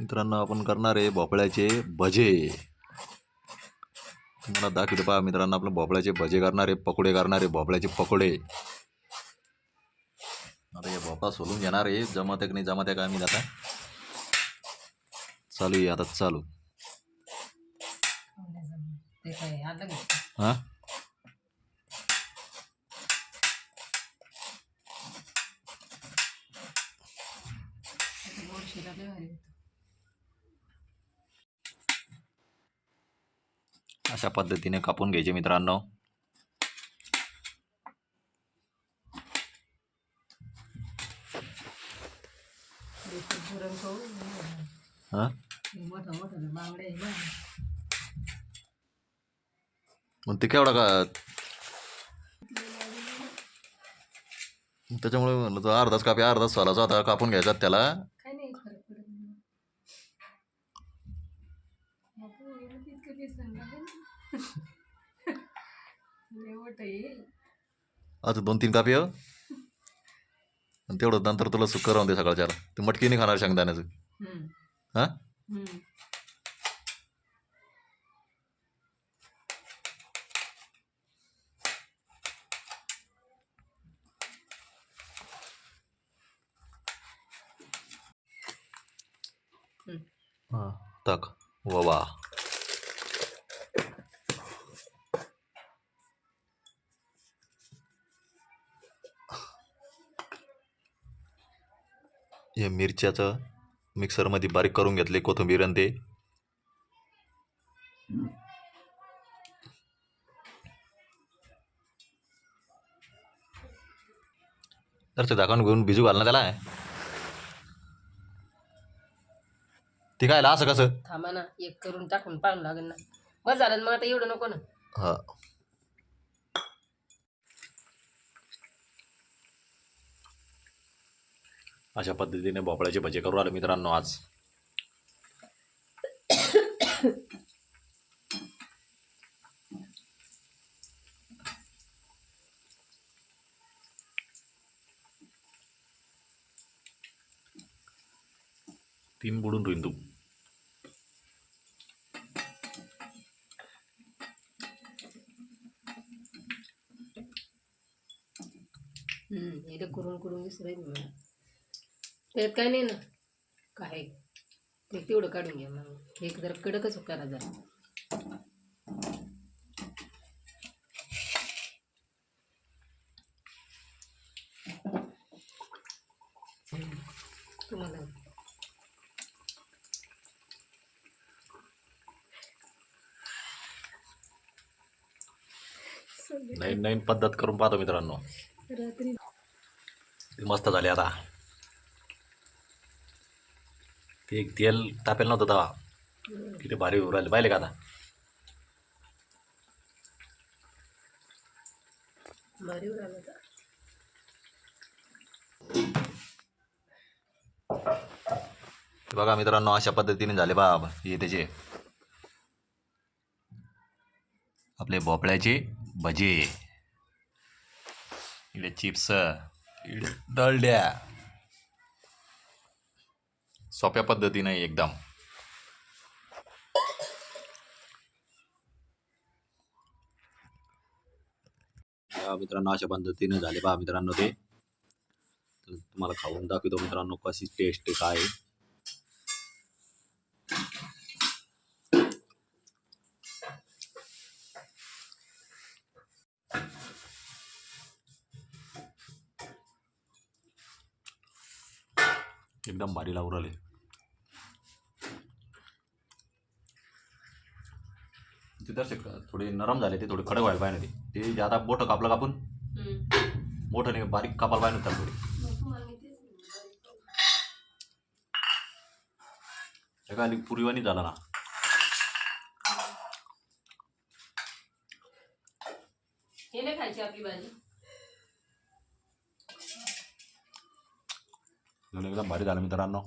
मित्रांनो आपण करणार आहे भोपळ्याचे भजे। तुम्हाला दाखवतो पहा मित्रांनो, आपण भोपळ्याचे भजे करणार आहे, पकोडे करणार आहे, भोपळ्याचे पकोडे। आता हे भोपळा सोलून घेणार आहे, जमत आहे की नाही जमत आहे का, आम्ही आता चालू आहे आता चालू। हां अशा पद्धतीने कापून घ्यायचे मित्रांनो। हां मग ते केवढा का, त्याच्यामुळे म्हणलं तो अर्धाच कापी अर्धाच सोलाचा होता, कापून घ्यायचा त्याला। आता 2-3 कापी आणि तेवढं नंतर तुला सुक्कर राहून दे सकाळच्या। ते मटकी नाही खाणार शेंगदाण्याचं। हां हां टाक वा। हे मिरच्याचं मिक्सरमध्ये बारीक करून घेतले, कोथिंबीर आणि ते तर ते दाखवून घेऊन भिजू घाल ना त्याला। ते काय असं कसं थांबा ना, एक करून टाकून पाहून लागेल ना। बस झालं ना, मग आता एवढं नको ना। हां अशा पद्धतीने भोपळ्याचे भजे करू आले मित्रांनो आज। तीन बुडून होईल तू। हे करून करून विसरायचं मला। त्यात काय नाही ना, काय ते तेवढं काढून घ्या मग। एक जरा कडकच करा जरा। तुम्हाला नवीन नवीन पद्धत करून पाहतो मित्रांनो। मस्त झाले आता। ते एक तेल तापेल नव्हतं तेव्हा किती भारी होऊ राहिले पाहिले का आता। भारी उराला होता। बघा मित्रांनो, अशा पद्धतीने झाले बा हे त्याचे आपले भोपळ्याचे भजे। इकडे चिप्स, इकडे दळड्या, सोप्या पद्धतीने एकदम। मित्रांनो अशा पद्धतीने झाले पहा मित्रांनो ते। तुम्हाला खाऊन दाखवतो मित्रांनो कशी टेस्ट काय आहे। एकदम भारी लागू राहिले। ते तसे थोडे नरम झाले, ते थोडे कडक व्हायला पाहिजे ते ज्यादा मोठं कापलं कापून मोठं नाही बारीक कापायला पाहिजे होतं थोडी। काय पुरीवानी झाला ना। हे नाही खायची आपली भाजी। एकदम भारी झालं मित्रांनो।